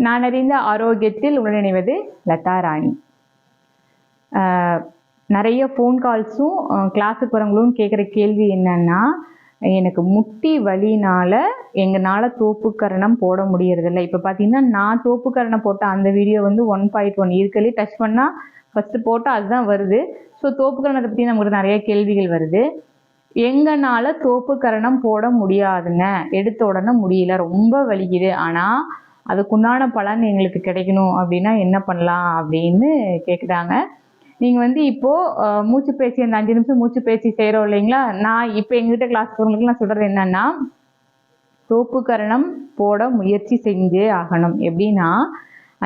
நான் அறிந்த ஆரோக்கியத்தில் உடனிணைவது லதா ராணி. நிறைய ஃபோன் கால்ஸும் கிளாஸுக்கு வரவங்களும் கேட்குற கேள்வி என்னன்னா, எனக்கு முட்டி வலினால எங்களால் தோப்புக்கரணம் போட முடியறதில்ல. இப்போ பார்த்தீங்கன்னா நான் தோப்புக்கரணம் போட்ட அந்த வீடியோ வந்து 1.1 இருக்கலே டச் பண்ணால் ஃபஸ்ட்டு போட்டால் அதுதான் வருது. ஸோ தோப்புக்கரணத்தை பற்றி நமக்கு நிறைய கேள்விகள் வருது. எங்களால் தோப்புக்கரணம் போட முடியாதுங்க, எடுத்த உடனே முடியல, ரொம்ப வலிக்குது, ஆனால் அதுக்குண்டான பலன் எங்களுக்கு கிடைக்கணும் அப்படின்னா என்ன பண்ணலாம் அப்படின்னு கேட்குறாங்க. நீங்கள் வந்து இப்போது மூச்சு பயிற்சி, அந்த 5 நிமிஷம் மூச்சு பயிற்சி செய்கிறோம் இல்லைங்களா. நான் இப்போ எங்ககிட்ட கிளாஸ் போகிறவங்களுக்கு நான் சொல்கிறது என்னென்னா, தோப்புக்கரணம் போட முயற்சி செஞ்சே ஆகணும். எப்படின்னா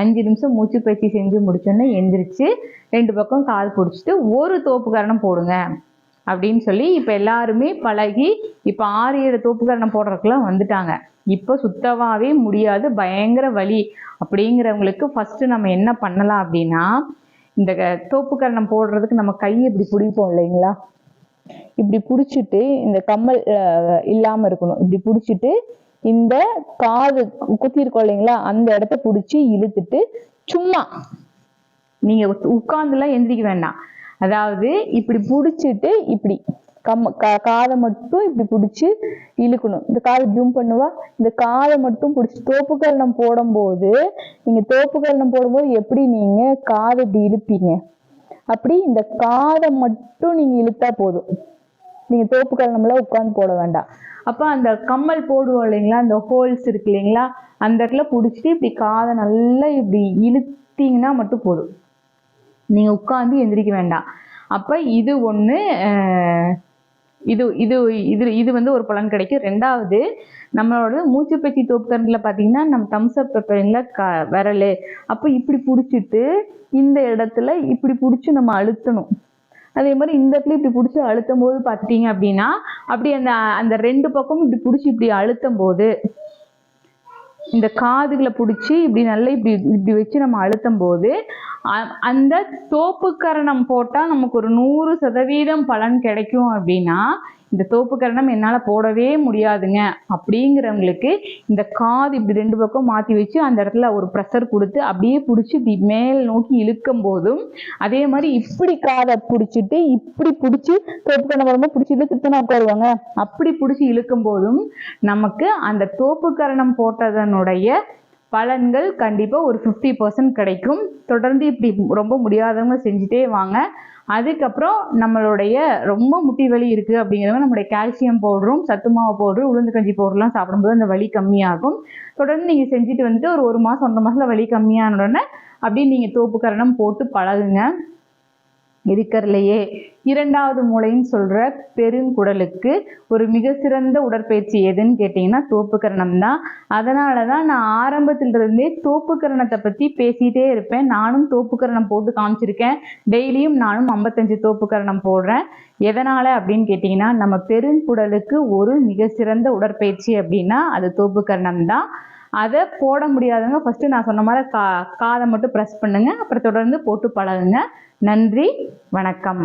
5 நிமிஷம் மூச்சு பயிற்சி செஞ்சு முடிச்சோன்னே எந்திரிச்சு 2 பக்கம் காது பிடிச்சிட்டு ஒரு தோப்புக்கரணம் போடுங்க அப்படின்னு சொல்லி இப்போ எல்லாருமே பழகி இப்போ 6-7 தோப்புக்கரணம் போடுறதுக்குலாம் வந்துட்டாங்க. இப்போ சுத்தமாகவே முடியாது, பயங்கர வலி அப்படிங்கிறவங்களுக்கு ஃபஸ்ட்டு நம்ம என்ன பண்ணலாம் அப்படின்னா, இந்த தோப்புக்கரணம் போடுறதுக்கு நம்ம கையை இப்படி பிடிப்போம் இல்லைங்களா, இப்படி பிடிச்சிட்டு இந்த கம்மல் இல்லாமல் இருக்கணும். இப்படி பிடிச்சிட்டு இந்த காது குத்திருக்கோம் இல்லைங்களா, அந்த இடத்த பிடிச்சி இழுத்துட்டு சும்மா நீங்கள் உட்காந்துலாம் எந்திரிக்க வேண்டாம். அதாவது இப்படி பிடிச்சிட்டு இப்படி காதை மட்டும் இப்படி பிடிச்சி இழுக்கணும். இந்த காதை ஜூம் பண்ணுவா, இந்த காதை மட்டும் பிடிச்சி தோப்புக்கரணம் போடும்போது, நீங்கள் தோப்புக்கரணம் போடும்போது எப்படி நீங்கள் காதை இப்படி இழுப்பீங்க, அப்படி இந்த காதை மட்டும் நீங்கள் இழுத்தா போதும். நீங்கள் தோப்புக்கரணம்லாம் உட்காந்து போட வேண்டாம். அப்போ அந்த கம்மல் போடுவோம் இல்லைங்களா, அந்த ஹோல்ஸ் இருக்கு இல்லைங்களா, அந்த இடத்துல பிடிச்சிட்டு இப்படி காதை நல்லா இப்படி இழுத்தீங்கன்னா மட்டும் போதும், நீங்கள் உட்காந்து எந்திரிக்க வேண்டாம். அப்போ இது ஒன்று, இது இது இது இது வந்து ஒரு பலன் கிடைக்கும். ரெண்டாவது, நம்மளோட மூச்சு பயிற்சி தோப்புக்கரணத்தில் பார்த்தீங்கன்னா நம்ம தம்ஸ்அப் பெப்பரில் விரல் அப்போ இப்படி பிடிச்சிட்டு இந்த இடத்துல இப்படி பிடிச்சி நம்ம அழுத்தணும். அதே மாதிரி இந்த இடத்துல இப்படி பிடிச்சி அழுத்தும் போது பார்த்தீங்க அப்படின்னா அப்படி அந்த அந்த 2 பக்கமும் இப்படி பிடிச்சி இப்படி அழுத்தும் போது இந்த காதுகளை பிடிச்சி இப்படி நல்லா இப்படி இப்படி வச்சு நம்ம அழுத்தும் போது அந்த தோப்புக்கரணம் போட்டால் நமக்கு ஒரு 100% பலன் கிடைக்கும். அப்படின்னா இந்த தோப்புக்கரணம் என்னால் போடவே முடியாதுங்க அப்படிங்கிறவங்களுக்கு இந்த காது இப்படி 2 பக்கம் மாற்றி வச்சு அந்த இடத்துல ஒரு ப்ரெஷர் கொடுத்து அப்படியே பிடிச்சி இப்படி மேல் நோக்கி இழுக்கும் போதும், அதே மாதிரி இப்படி காதை பிடிச்சிட்டு இப்படி பிடிச்சி தோப்புக்கரணம் வரும்போது பிடிச்சிட்டு திருத்தனா உட்காருவாங்க, அப்படி பிடிச்சி இழுக்கும் போதும் நமக்கு அந்த தோப்புக்கரணம் போட்டதனுடைய பலன்கள் கண்டிப்பாக ஒரு 50% கிடைக்கும். தொடர்ந்து இப்படி ரொம்ப முடியாதவங்க செஞ்சுட்டே வாங்க. அதுக்கப்புறம் நம்மளுடைய ரொம்ப முட்டி வலி இருக்குது அப்படிங்கிறவங்க நம்மளுடைய கால்சியம் பவுடரும் சத்து மாவு பவுடரும் உளுந்து கஞ்சி பவுடர்லாம் சாப்பிடும்போது அந்த வலி கம்மியாகும். தொடர்ந்து நீங்கள் செஞ்சுட்டு வந்துட்டு ஒரு 1 மாதம் 1.5 மாதத்தில் வலி கம்மியான உடனே அப்படியே நீங்கள் தோப்புக்கரணம் போட்டு பழகுங்க. இருக்கிறதுலையே 2வது மூளைன்னு சொல்கிற பெருங்குடலுக்கு ஒரு மிக சிறந்த உடற்பயிற்சி எதுன்னு கேட்டிங்கன்னா தோப்புக்கரணம் தான். அதனால தான் நான் ஆரம்பத்திலிருந்தே தோப்புக்கரணத்தை பற்றி பேசிகிட்டே இருப்பேன். நானும் தோப்புக்கரணம் போட்டு காமிச்சிருக்கேன். டெய்லியும் நானும் 55 தோப்புக்கரணம் போடுறேன். எதனால் அப்படின்னு கேட்டிங்கன்னா, நம்ம பெருங்குடலுக்கு ஒரு மிக சிறந்த உடற்பயிற்சி அப்படின்னா அது தோப்புக்கரணம் தான். அதை போட முடியாதவங்க ஃபஸ்ட்டு நான் சொன்ன மாதிரி காதை மட்டும் ப்ரெஸ் பண்ணுங்கள், அப்புறம் தொடர்ந்து போட்டு பழகுங்க. நன்றி, வணக்கம்.